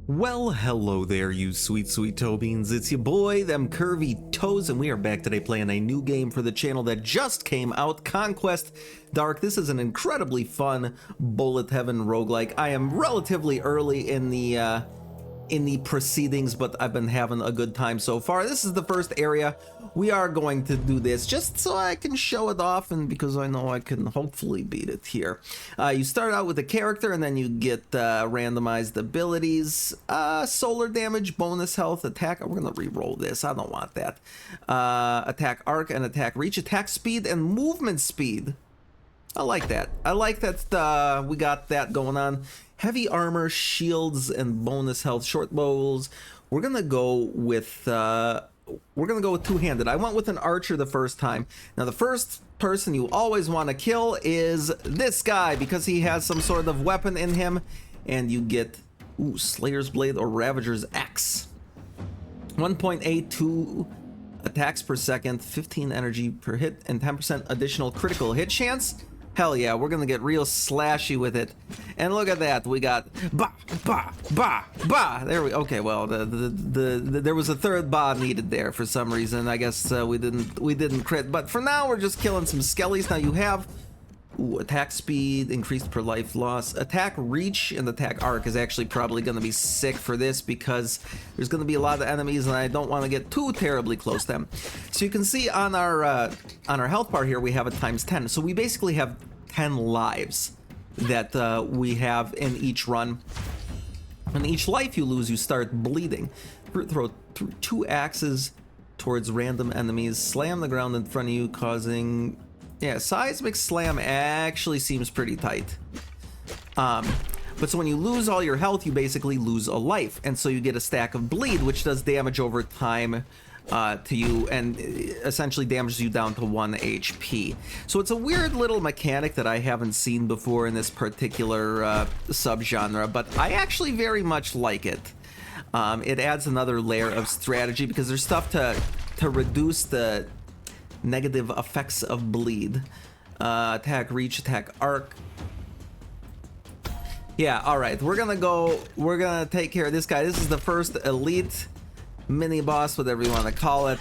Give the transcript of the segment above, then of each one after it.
Well, hello there, you sweet, sweet toe beans. It's your boy, them curvy toes, and we are back today playing a new game for the channel that just came out, Conquest Dark. This is an incredibly fun bullet heaven roguelike. I am relatively early in the proceedings, but I've been having a good time so far. This is the first area. We are going to do this just so I can show it off, and because I know I can hopefully beat it here. You start out with a character, and then you get randomized abilities, solar damage, bonus health, attack. We're gonna re-roll this. I don't want that. Attack arc and attack reach, attack speed and movement speed. I like that. I like that we got that going on. Heavy armor, shields, and bonus health, short bows. We're gonna go with two-handed. I went with an archer the first time. Now the first person you always want to kill is this guy because he has some sort of weapon in him, and you get Slayer's Blade or Ravager's Axe. 1.82 attacks per second, 15 energy per hit, and 10% additional critical hit chance. Hell yeah, we're gonna get real slashy with it. And look at that, we got ba ba ba ba. There we okay. Well, there was a third ba needed there for some reason. I guess we didn't crit. But for now, we're just killing some skellies. Now you have attack speed increased per life loss. Attack reach and attack arc is actually probably gonna be sick for this because there's gonna be a lot of enemies, and I don't want to get too terribly close to them. So you can see on our health bar here we have a ×10. So we basically have 10 lives that we have in each run. And each life you lose, you start bleeding. Throw 2 axes towards random enemies. Slam the ground in front of you, causing... Yeah, seismic slam actually seems pretty tight. But so when you lose all your health, you basically lose a life. And so you get a stack of bleed, which does damage over time to you and essentially damages you down to 1 HP. So it's a weird little mechanic that I haven't seen before in this particular subgenre, but I actually very much like it. It adds another layer of strategy because there's stuff to reduce the negative effects of bleed. Attack reach, attack arc. Yeah, all right, we're gonna take care of this guy. This is the first elite mini boss, whatever you want to call it.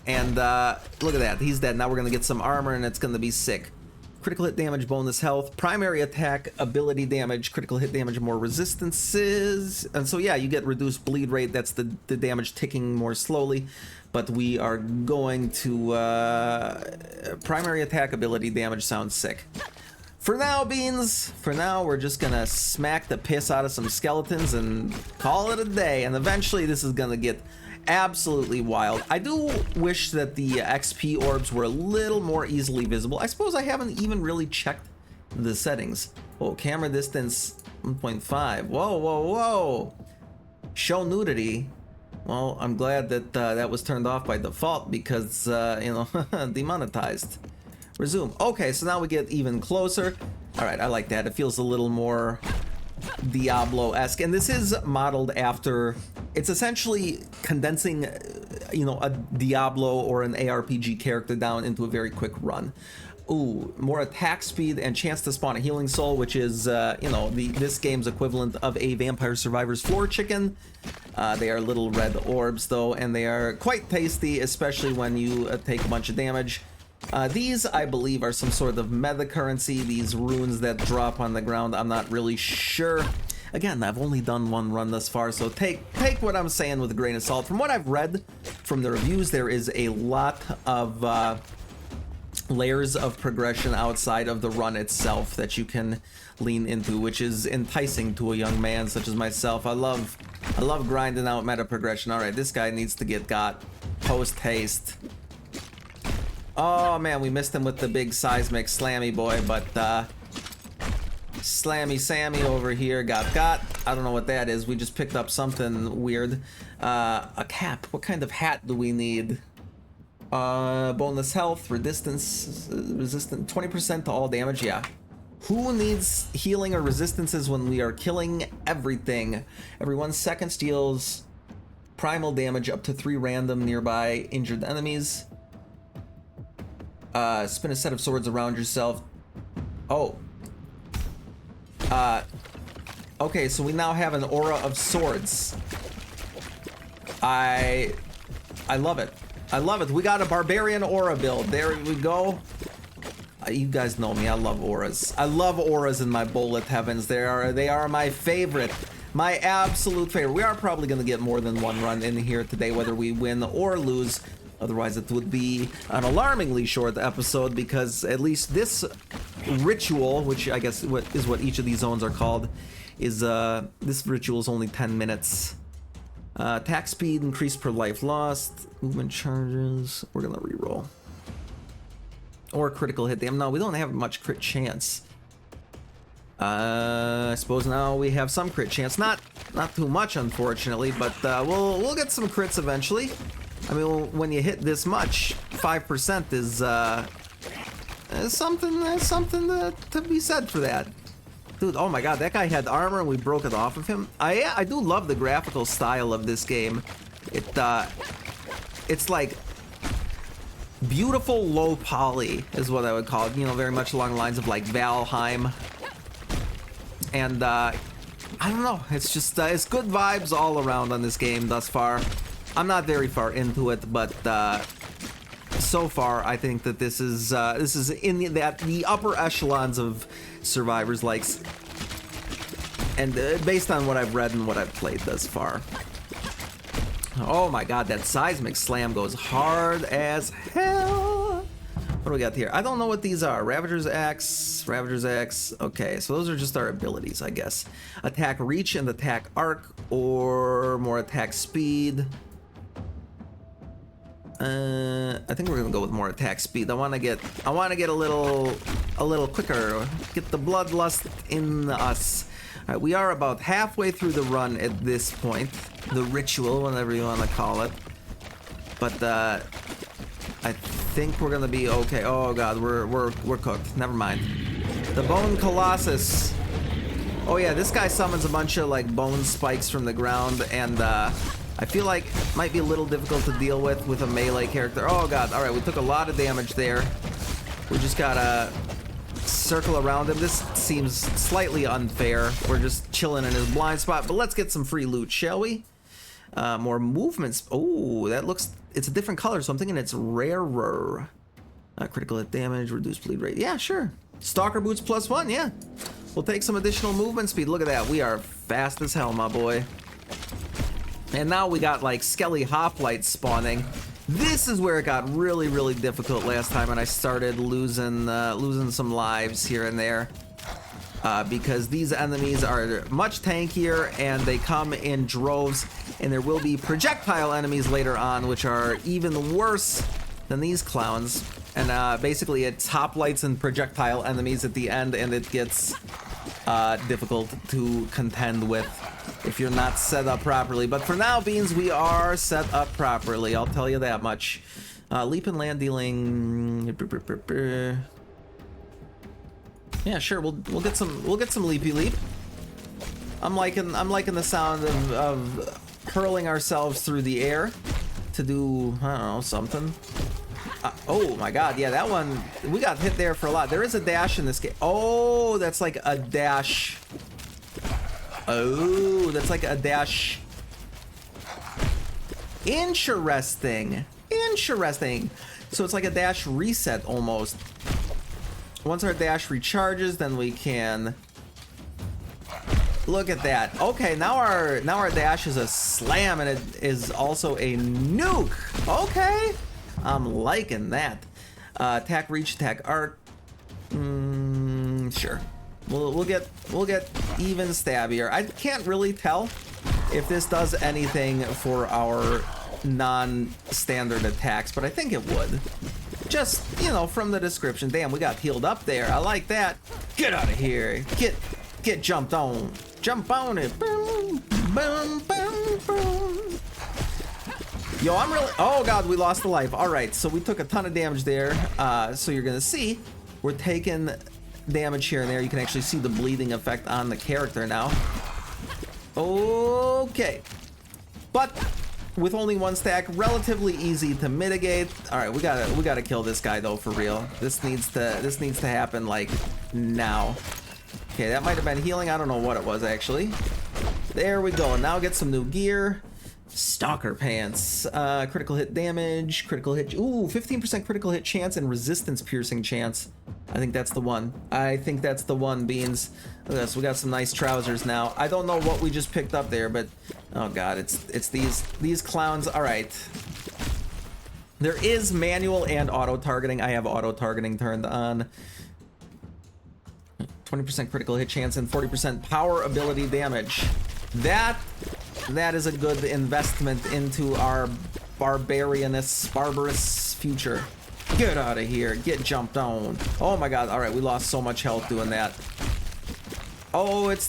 And look at that, he's dead. Now we're gonna get some armor and it's gonna be sick. Critical hit damage, bonus health, primary attack, ability damage, critical hit damage, more resistances. And so yeah, you get reduced bleed rate. That's the damage ticking more slowly. But we are going to primary attack, ability damage sounds sick. For now, beans, for now we're just gonna smack the piss out of some skeletons and call it a day. And eventually this is gonna get absolutely wild. I do wish that the XP orbs were a little more easily visible. I suppose I haven't even really checked the settings. Oh, camera distance 1.5. Whoa, whoa, whoa. Show nudity. Well, I'm glad that that was turned off by default because, you know, demonetized. Resume. Okay, so now we get even closer. All right, I like that. It feels a little more Diablo-esque, and this is modeled after... It's essentially condensing, you know, a Diablo or an ARPG character down into a very quick run. Ooh, more attack speed and chance to spawn a healing soul, which is, you know, this game's equivalent of a Vampire Survivors floor chicken. They are little red orbs, though, and they are quite tasty, especially when you take a bunch of damage. These, I believe, are some sort of meta currency. These runes that drop on the ground, I'm not really sure. Again, I've only done one run thus far, so take what I'm saying with a grain of salt. From what I've read from the reviews, there is a lot of layers of progression outside of the run itself that you can lean into, which is enticing to a young man such as myself. I love grinding out meta progression. All right, this guy needs to get got post haste. Oh man, we missed him with the big seismic slammy boy, but Slammy Sammy over here got. I don't know what that is. We just picked up something weird. A cap. What kind of hat do we need? Bonus health, resistant 20% to all damage. Yeah. Who needs healing or resistances when we are killing everything? Every 1 second deals primal damage up to 3 random nearby injured enemies. Spin a set of swords around yourself. Oh. Okay, so we now have an aura of swords. I love it. I love it. We got a Barbarian aura build. There we go. You guys know me. I love auras. I love auras in my bullet heavens. They are my favorite. My absolute favorite. We are probably going to get more than one run in here today, whether we win or lose. Otherwise, it would be an alarmingly short episode, because at least this ritual, which I guess is what each of these zones are called, is this ritual is only 10 minutes. Attack speed increased per life lost. Movement charges. We're gonna reroll. Or critical hit damage. No, we don't have much crit chance. I suppose now we have some crit chance. Not too much, unfortunately, but we'll get some crits eventually. I mean, when you hit this much, 5% is something to be said for that. Dude, oh my god, that guy had armor and we broke it off of him. I do love the graphical style of this game. It's like beautiful low poly is what I would call it. You know, very much along the lines of like Valheim. And I don't know, it's just it's good vibes all around on this game thus far. I'm not very far into it, but so far I think that this is in the upper echelons of survivors likes, and based on what I've read and what I've played thus far. Oh my god, that seismic slam goes hard as hell. What do we got here? I don't know what these are. Ravager's Axe, Ravager's Axe. Okay, so those are just our abilities, I guess. Attack reach and attack arc, or more attack speed. I think we're gonna go with more attack speed. I want to get a little quicker. Get the bloodlust in us. All right, we are about halfway through the run at this point. The ritual, whatever you want to call it. But I think we're gonna be okay. Oh god, we're cooked. Never mind. The Bone Colossus. Oh yeah, this guy summons a bunch of like bone spikes from the ground, and I feel like it might be a little difficult to deal with a melee character. Oh god, alright, we took a lot of damage there. We just gotta circle around him. This seems slightly unfair. We're just chilling in his blind spot, but let's get some free loot, shall we? More movements. Oh, that looks... It's a different color, so I'm thinking it's rarer. Critical hit damage, reduced bleed rate. Yeah, sure. Stalker boots +1, yeah. We'll take some additional movement speed. Look at that. We are fast as hell, my boy. And now we got like skelly hoplites spawning. This is where it got really, really difficult last time, and I started losing some lives here and there. Because these enemies are much tankier and they come in droves, and there will be projectile enemies later on which are even worse than these clowns. And basically it's hoplites and projectile enemies at the end, and it gets difficult to contend with if you're not set up properly. But for now, Beans, we are set up properly, I'll tell you that much. Leap and land dealing. Yeah, sure. We'll get some leapy leap. I'm liking the sound of hurling ourselves through the air to do, I don't know, something. Oh my god, yeah, that one, we got hit there for a lot. There is a dash in this game. Oh, that's like a dash. Oh, that's like a dash. Interesting. So it's like a dash reset almost. Once our dash recharges, then we can... Look at that. Okay, now our dash is a slam, and it is also a nuke. Okay, I'm liking that. Attack reach, attack arc. Sure. We'll get even stabbier. I can't really tell if this does anything for our non-standard attacks, but I think it would. Just, you know, from the description. Damn, we got healed up there. I like that. Get out of here. Get jumped on. Jump on it. Boom, boom, boom, boom. Yo, I'm really... Oh, God, we lost a life. All right, so we took a ton of damage there. So you're going to see we're taking damage here and there. You can actually see the bleeding effect on the character now. Okay. But... with only one stack, relatively easy to mitigate. All right, we gotta kill this guy though, for real. This needs to happen like now. Okay, that might have been healing. I don't know what it was, actually. There we go. Now get some new gear. Stalker pants. Critical hit damage. Critical hit... Ooh, 15% critical hit chance and resistance piercing chance. I think that's the one. I think that's the one, Beans. Look at this. We got some nice trousers now. I don't know what we just picked up there, but... Oh, God. It's these clowns. All right. There is manual and auto-targeting. I have auto-targeting turned on. 20% critical hit chance and 40% power ability damage. That is a good investment into our barbarous future. Get out of here. Get jumped on. Oh my god. All right, we lost so much health doing that. Oh, it's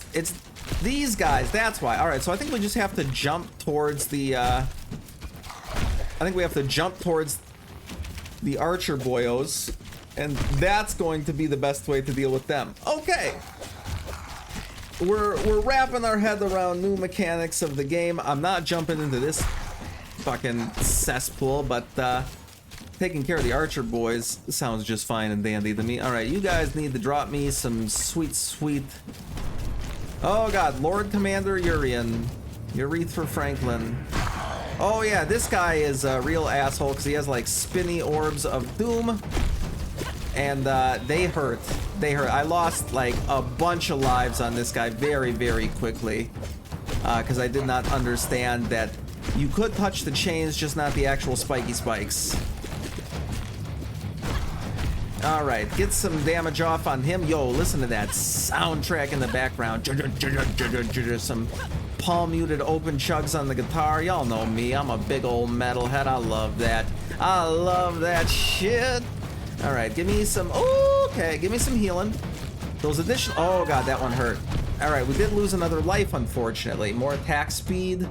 these guys. That's why. All right, so I think we just have to jump towards the I think we have to jump towards the archer boyos, and that's going to be the best way to deal with them. Okay. We're wrapping our head around new mechanics of the game. I'm not jumping into this fucking cesspool, but taking care of the archer boys sounds just fine and dandy to me. All right, you guys need to drop me some sweet... Oh god, Lord Commander Urian. Urethra Franklin. Oh yeah, this guy is a real asshole because he has like spinny orbs of doom. And they hurt. They hurt. I lost like a bunch of lives on this guy very, very quickly. Because I did not understand that you could touch the chains, just not the actual spiky spikes. Alright, get some damage off on him. Yo, listen to that soundtrack in the background. Some palm muted open chugs on the guitar. Y'all know me. I'm a big old metalhead. I love that. I love that shit. All right, give me some... Okay, give me some healing. Those additional... Oh, God, that one hurt. All right, we did lose another life, unfortunately. More attack speed,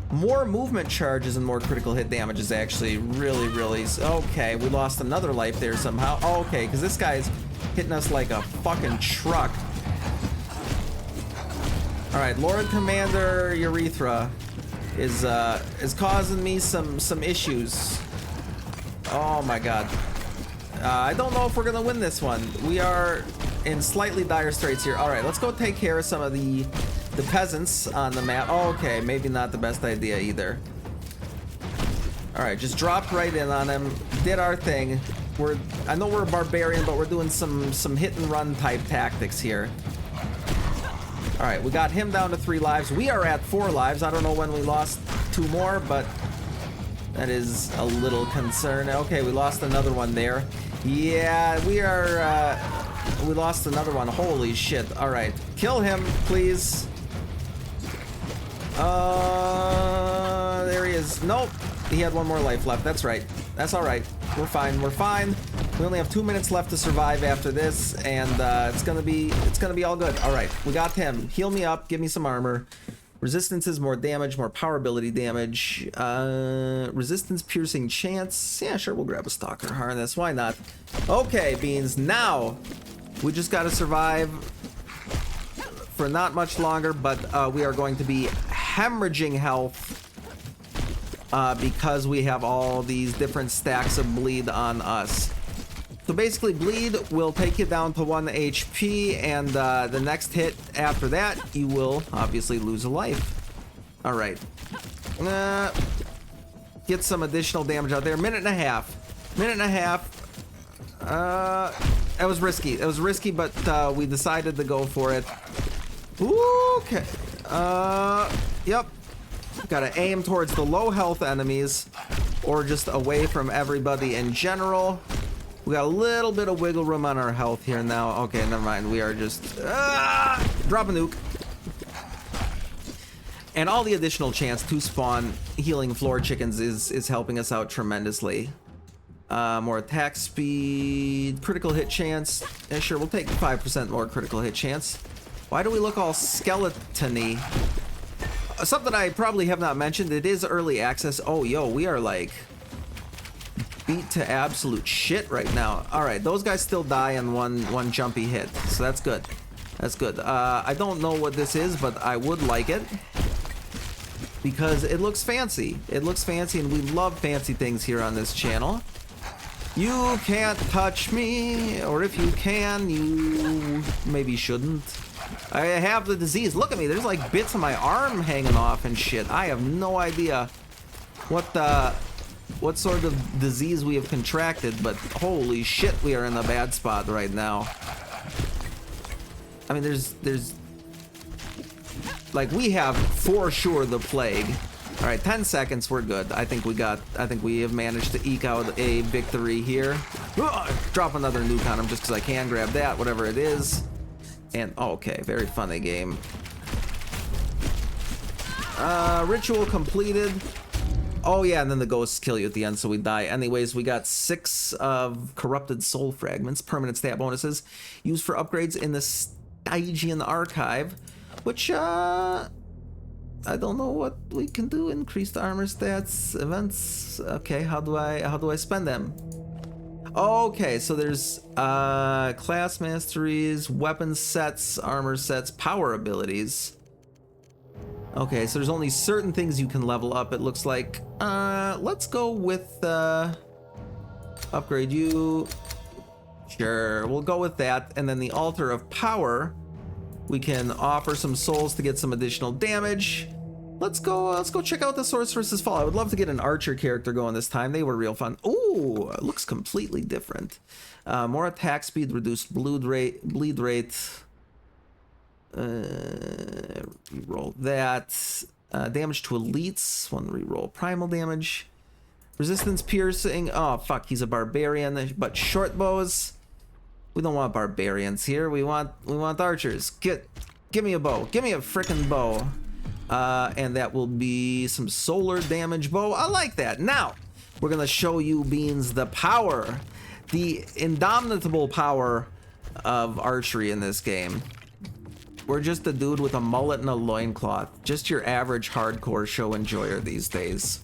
more movement charges, and more critical hit damage is actually really, really... Okay, we lost another life there somehow. Okay, because this guy's hitting us like a fucking truck. All right, Lord Commander Urethra is causing me some issues. Oh, my God. I don't know if we're gonna win this one. We are in slightly dire straits here. All right, let's go take care of some of the peasants on the map. Oh, okay, maybe not the best idea either. All right, just dropped right in on him. Did our thing. I know we're a barbarian, but we're doing some hit and run type tactics here. All right, we got him down to 3 lives. We are at 4 lives. I don't know when we lost 2 more, but that is a little concern. Okay, we lost another one there. Yeah, we lost another one. Holy shit. All right, kill him, please. There he is. Nope, he had 1 more life left. That's right. That's all right. We're fine. We're fine. We only have 2 minutes left to survive after this, and it's gonna be all good. All right, we got him. Heal me up. Give me some armor. Resistances, more damage, more power ability damage. Resistance piercing chance. Yeah, sure, we'll grab a stalker harness. Why not? Okay, Beans. Now, we just got to survive for not much longer, but we are going to be hemorrhaging health because we have all these different stacks of bleed on us. So basically, bleed will take you down to 1 HP, and the next hit after that, you will obviously lose a life. All right. Get some additional damage out there. Minute and a half. That was risky. It was risky, but we decided to go for it. Okay. Yep. Gotta aim towards the low health enemies, or just away from everybody in general. We got a little bit of wiggle room on our health here now. Okay, never mind. We are just... drop a nuke. And all the additional chance to spawn healing floor chickens is helping us out tremendously. More attack speed, critical hit chance. Yeah, sure, we'll take 5% more critical hit chance. Why do we look all skeleton-y? Something I probably have not mentioned, it is early access. Oh, yo, we are like... beat to absolute shit right now. All right, those guys still die in one jumpy hit, so that's good. That's good. I don't know what this is, but I would like it because it looks fancy. It looks fancy, and we love fancy things here on this channel. You can't touch me, or if you can, you maybe shouldn't. I have the disease. Look at me. There's like bits of my arm hanging off and shit. I have no idea what sort of disease we have contracted, but holy shit, we are in a bad spot right now. I mean, there's like, we have for sure the plague. All right, 10 seconds, we're good. I think we have managed to eke out a victory here. Drop another nuke on him just because I can. Grab that, whatever it is. And okay, very funny game. Ritual completed. Oh yeah, and then the ghosts kill you at the end, so we die. Anyways, we got 6 of corrupted soul fragments, permanent stat bonuses, used for upgrades in the Stygian archive, which I don't know what we can do. Increased armor stats, events. Okay, how do I spend them? Okay, so there's class masteries, weapon sets, armor sets, power abilities. Okay, so there's only certain things you can level up, it looks like. Let's go with upgrade you. Sure, we'll go with that. And then the Altar of Power, we can offer some souls to get some additional damage. Let's go check out the Sorceress's Fall. I would love to get an archer character going this time. They were real fun. Ooh, it looks completely different. More attack speed, reduced bleed rate. Reroll that. Damage to elites. One reroll. Primal damage. Resistance piercing. Oh fuck, he's a barbarian. But short bows. We don't want barbarians here. We want archers. Give me a bow. Give me a frickin' bow. And that will be some solar damage bow. I like that. Now, we're gonna show you beans the power, the indomitable power of archery in this game. We're just a dude with a mullet and a loincloth. Just your average hardcore show enjoyer these days.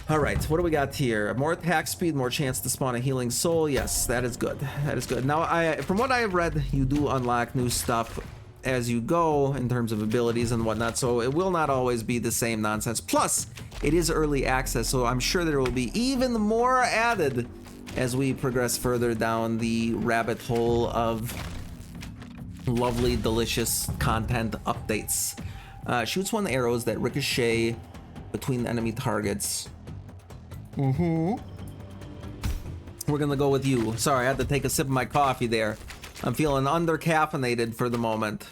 Alright, what do we got here? More attack speed, more chance to spawn a healing soul. Yes, that is good. That is good. Now, from what I have read, you do unlock new stuff as you go in terms of abilities and whatnot, so it will not always be the same nonsense. Plus, it is early access, so I'm sure there will be even more added as we progress further down the rabbit hole of lovely, delicious content updates. Shoots 1 arrows that ricochet between enemy targets. We're gonna go with you. Sorry, I had to take a sip of my coffee there. I'm feeling under-caffeinated for the moment.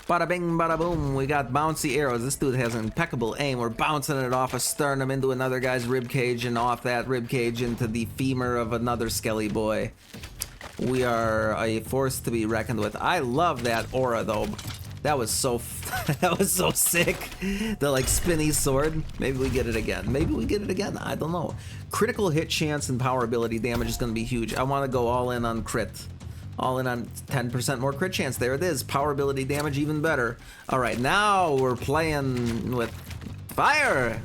Bada bing, bada boom. We got bouncy arrows. This dude has impeccable aim. We're bouncing it off a sternum into another guy's ribcage and off that ribcage into the femur of another skelly boy. We are a force to be reckoned with. I love that aura though. That was so that was so sick. The like spinny sword. Maybe we get it again. Maybe we get it again. I don't know. Critical hit chance and power ability damage is going to be huge. I want to go all in on crit. All in on 10% more crit chance. There it is. Power ability damage even better. All right, now we're playing with fire.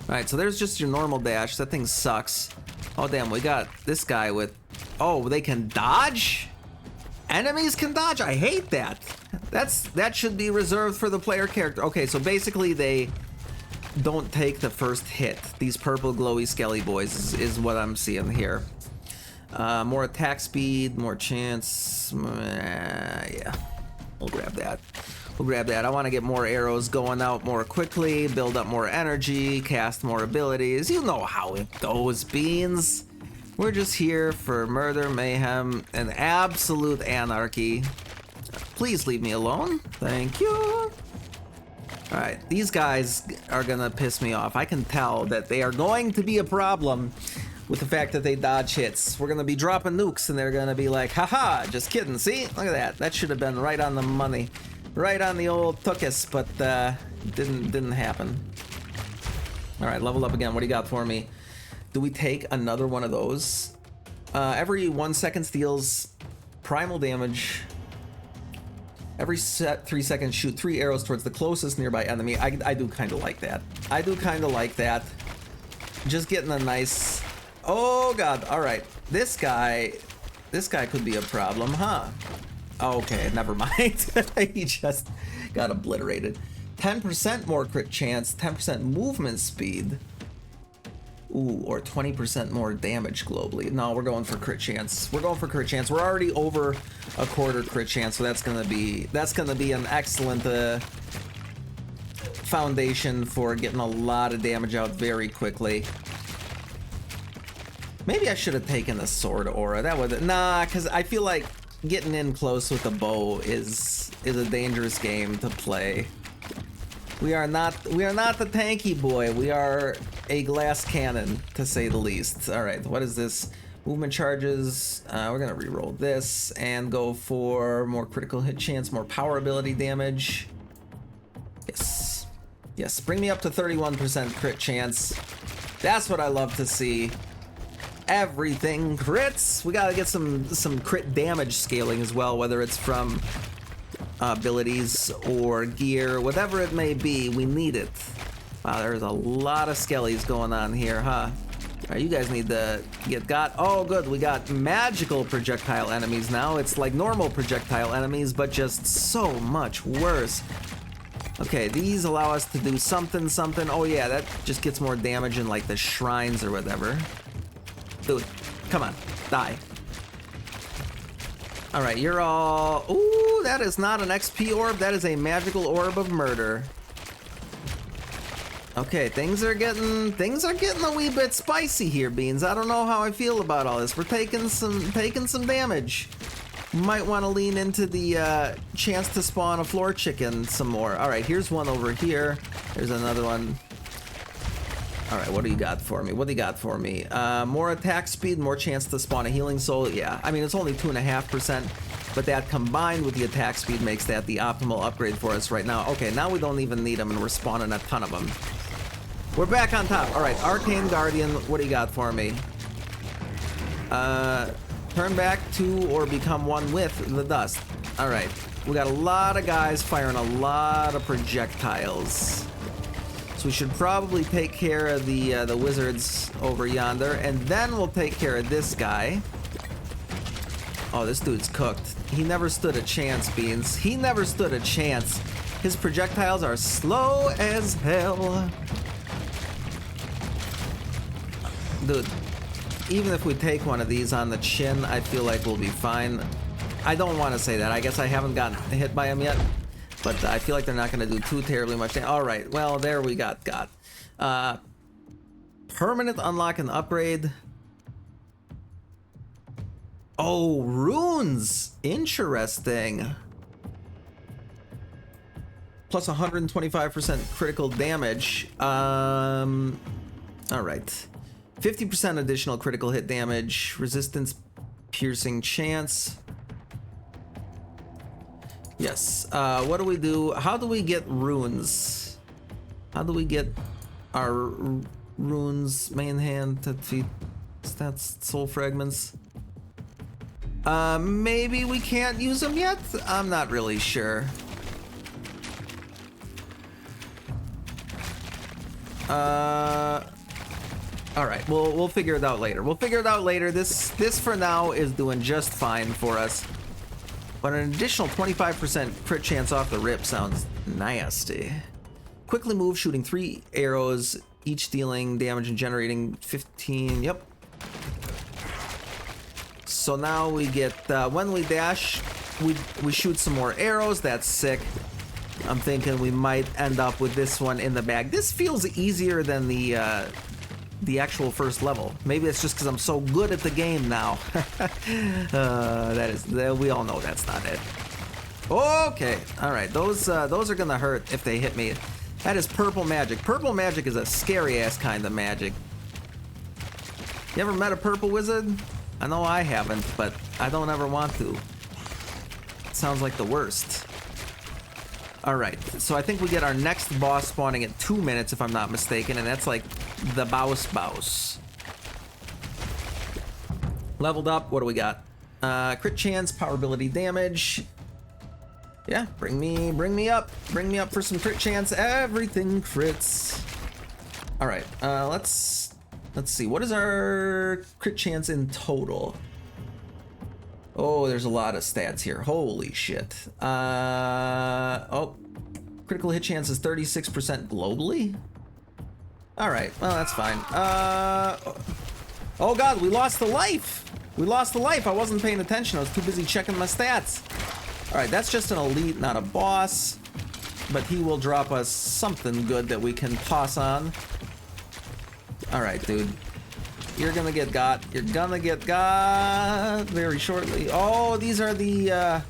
All right, so there's just your normal dash. That thing sucks. Oh damn, we got this guy with. Oh, they can dodge? Enemies can dodge? I hate that. That should be reserved for the player character. Okay, so basically they don't take the first hit. These purple glowy skelly boys is what I'm seeing here. More attack speed, more chance. Yeah, we'll grab that. We'll grab that. I want to get more arrows going out more quickly, build up more energy, cast more abilities. You know how it goes, beans. We're just here for murder, mayhem, and absolute anarchy. Please leave me alone. Thank you. Alright, these guys are gonna piss me off. I can tell that they are going to be a problem with the fact that they dodge hits. We're gonna be dropping nukes and they're gonna be like, haha, just kidding. See? Look at that. That should have been right on the money. Right on the old tuchus, but didn't happen. Alright, level up again. What do you got for me? Do we take another one of those? Every 1 second deals primal damage. Every 3 seconds, shoot 3 arrows towards the closest nearby enemy. I do kind of like that. I do kind of like that. Just getting a nice. Oh god! All right, this guy could be a problem, huh? Okay, never mind. He just got obliterated. 10% more crit chance. 10% movement speed. Ooh, or 20% more damage globally. No, we're going for crit chance. We're going for crit chance. We're already over a quarter crit chance, so that's gonna be an excellent foundation for getting a lot of damage out very quickly. Maybe I should have taken the sword aura. That would because I feel like getting in close with a bow is a dangerous game to play. We are not the tanky boy. We are a glass cannon, to say the least. All right, what is this? Movement charges. We're gonna reroll this and go for more critical hit chance, more power ability damage. Yes, yes. Bring me up to 31% crit chance. That's what I love to see. Everything crits. We gotta get some crit damage scaling as well, whether it's from abilities or gear, whatever it may be. We need it. Wow, there's a lot of skellies going on here, huh? All right, you guys need to got. Oh, good. We got magical projectile enemies now. It's like normal projectile enemies, but just so much worse. Okay, these allow us to do something. Oh yeah, that just gets more damage in like the shrines or whatever. Dude, come on, die. All right, you're all. Ooh, that is not an XP orb. That is a magical orb of murder. Okay, things are getting a wee bit spicy here, Beans. I don't know how I feel about all this. We're taking some damage. Might want to lean into the chance to spawn a floor chicken some more. All right, here's one over here. There's another one. All right, what do you got for me? What do you got for me? More attack speed, more chance to spawn a healing soul. Yeah, I mean, it's only 2.5%, but that combined with the attack speed makes that the optimal upgrade for us right now. Okay, now we don't even need them, and we're spawning a ton of them. We're back on top. All right, Arcane Guardian, what do you got for me? Turn back to or become one with the dust. All right, we got a lot of guys firing a lot of projectiles. So we should probably take care of the wizards over yonder, and then we'll take care of this guy. Oh, this dude's cooked. He never stood a chance, Beans. He never stood a chance. His projectiles are slow as hell. Dude, even if we take one of these on the chin, I feel like we'll be fine. I don't want to say that. I guess I haven't gotten hit by him yet. But I feel like they're not going to do too terribly much damage. All right, well, there we got. Permanent unlock and upgrade. Oh, runes. Interesting. Plus 125% critical damage. All right. 50% additional critical hit damage. Resistance, piercing chance. Yes. What do we do? How do we get runes? How do we get our runes? Main hand, feet, stats, soul fragments. Maybe we can't use them yet? I'm not really sure. All right, we'll figure it out later. This for now is doing just fine for us. But an additional 25% crit chance off the rip sounds nasty. Quickly move, shooting 3 arrows, each dealing damage and generating 15. Yep. So now we get, when we dash, we shoot some more arrows. That's sick. I'm thinking we might end up with this one in the bag. This feels easier than the actual first level. Maybe it's just because I'm so good at the game now. We all know that's not it. Okay, all right. Those are gonna hurt if they hit me. That is purple magic. Purple magic is a scary ass kind of magic. You ever met a purple wizard? I know I haven't, but I don't ever want to. It sounds like the worst. All right, so I think we get our next boss spawning at 2 minutes, if I'm not mistaken, and that's like the Baus. Leveled up, what do we got? Crit chance, power ability damage. Yeah, bring me up for some crit chance. Everything crits. All right, let's see, what is our crit chance in total? Oh, there's a lot of stats here. Holy shit. Oh, critical hit chance is 36% globally. Alright, well, that's fine. Oh god, we lost the life! We lost the life! I wasn't paying attention, I was too busy checking my stats. Alright, that's just an elite, not a boss. But he will drop us something good that we can toss on. Alright, dude. You're gonna get got. You're gonna get got very shortly. Oh, these are the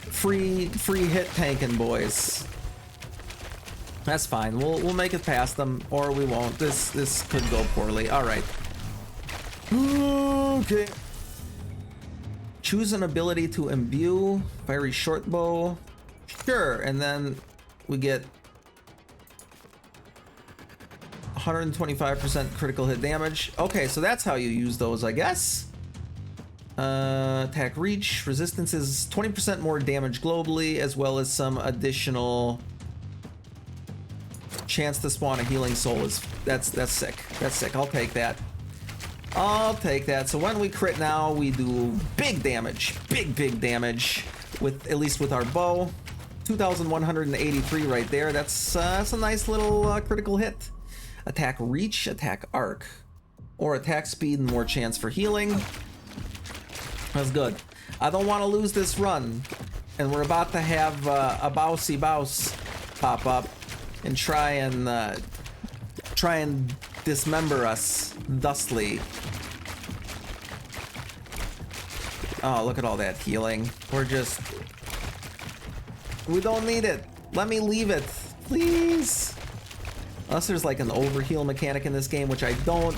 free hit tanking boys. That's fine. We'll make it past them, or we won't. This could go poorly. All right. Okay. Choose an ability to imbue. Fiery short bow. Sure, and then we get 125% critical hit damage. Okay, so that's how you use those, I guess. Attack reach. Resistance is 20% more damage globally, as well as some additional chance to spawn a healing soul. That's sick. That's sick. I'll take that. I'll take that. So when we crit now, we do big damage. Big damage. With at least with our bow. 2,183 right there. That's a nice little critical hit. Attack reach, attack arc, or attack speed and more chance for healing. That's good. I don't want to lose this run, and we're about to have a bousy bouse pop up and try and dismember us thusly. Oh, look at all that healing. We don't need it. Let me leave it, please. Unless there's like an overheal mechanic in this game, which I don't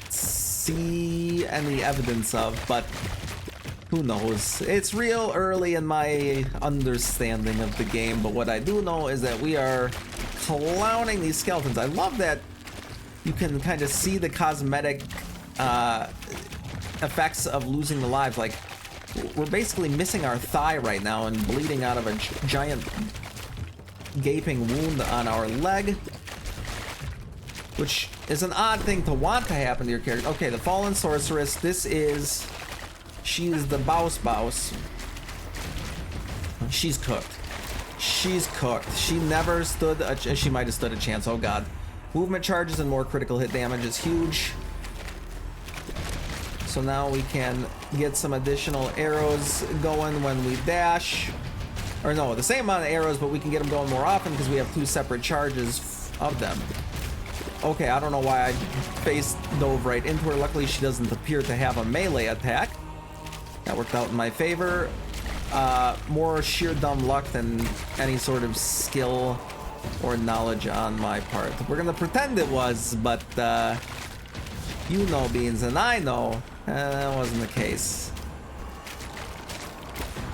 see any evidence of, but who knows? It's real early in my understanding of the game, but what I do know is that we are clowning these skeletons. I love that you can kind of see the cosmetic effects of losing the lives. Like, we're basically missing our thigh right now and bleeding out of a giant gaping wound on our leg, which is an odd thing to want to happen to your character. Okay, the Fallen Sorceress. She's the bouse. She's cooked. She's cooked. She never stood she might have stood a chance. Oh god. Movement charges and more critical hit damage is huge. So now we can get some additional arrows going when we dash. Or no, the same amount of arrows, but we can get them going more often because we have two separate charges of them. Okay, I don't know why I dove right into her. Luckily, she doesn't appear to have a melee attack. That worked out in my favor. More sheer dumb luck than any sort of skill or knowledge on my part. We're gonna pretend it was, but you know, Beans, and I know that wasn't the case.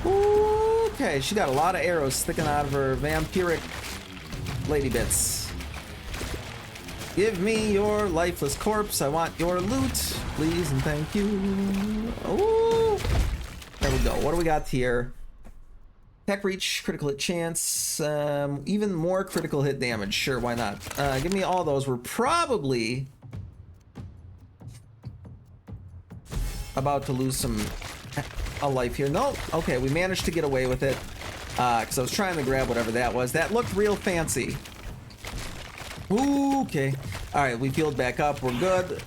Okay, she got a lot of arrows sticking out of her vampiric lady bits. Give me your lifeless corpse. I want your loot, please and thank you. Oh, there we go. What do we got here? Attack reach, critical hit chance, even more critical hit damage. Sure, why not? Give me all those. We're probably about to lose a life here. No, okay, we managed to get away with it because I was trying to grab whatever that was. That looked real fancy. Ooh, okay. All right, we healed back up. We're good.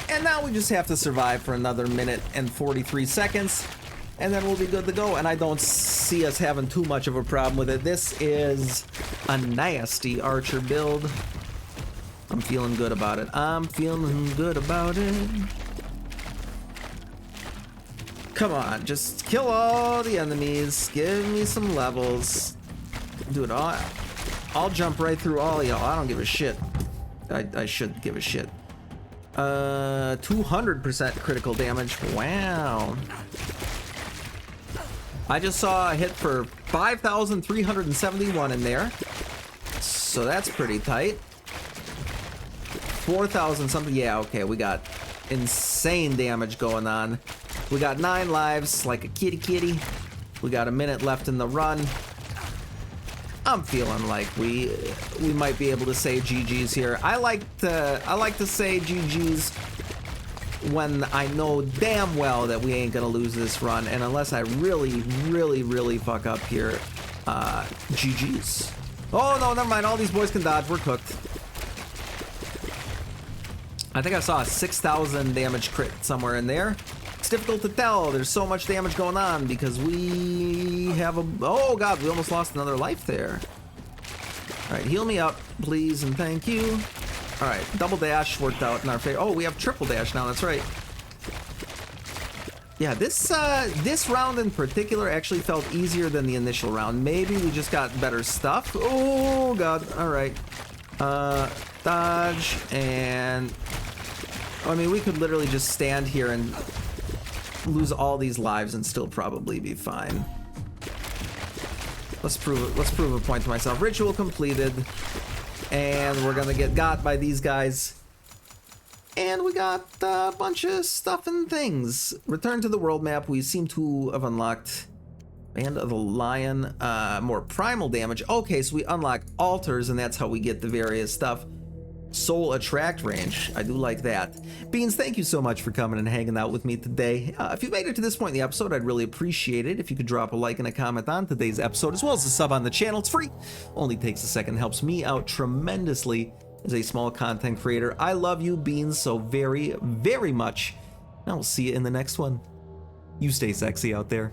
And now we just have to survive for another minute and 43 seconds. And then we'll be good to go. And I don't see us having too much of a problem with it. This is a nasty archer build. I'm feeling good about it. I'm feeling good about it. Come on, just kill all the enemies. Give me some levels. Dude, I'll jump right through all y'all. I don't give a shit. I should give a shit. 200% critical damage. Wow. I just saw a hit for 5,371 in there. So that's pretty tight. 4,000 something. Yeah, okay, we got insane damage going on. We got 9 lives, like a kitty. We got a minute left in the run. I'm feeling like we might be able to say GG's here. I like to say GG's when I know damn well that we ain't gonna lose this run, and unless I really fuck up here, GG's. Oh no, never mind. All these boys can dodge. We're cooked. I think I saw a 6,000 damage crit somewhere in there. It's difficult to tell. There's so much damage going on because we have a... Oh god, we almost lost another life there. Alright, heal me up, please, and thank you. Alright, double dash worked out in our favor. Oh, we have triple dash now, that's right. Yeah, this round in particular actually felt easier than the initial round. Maybe we just got better stuff. Oh god, alright. Dodge, and... I mean, we could literally just stand here and lose all these lives and still probably be fine. Let's prove a point to myself. Ritual completed. And we're gonna get got by these guys. And we got a bunch of stuff and things. Return to the world map. We seem to have unlocked Band of the Lion. More primal damage. Okay, so we unlock altars, and that's how we get the various stuff. Soul attract range. I do like that. Beans, thank you so much for coming and hanging out with me today. If you made it to this point in the episode, I'd really appreciate it if you could drop a like and a comment on today's episode, as well as a sub on the channel. It's free. Only takes a second. Helps me out tremendously as a small content creator. I love you, Beans, so very, very much. And I will see you in the next one. You stay sexy out there.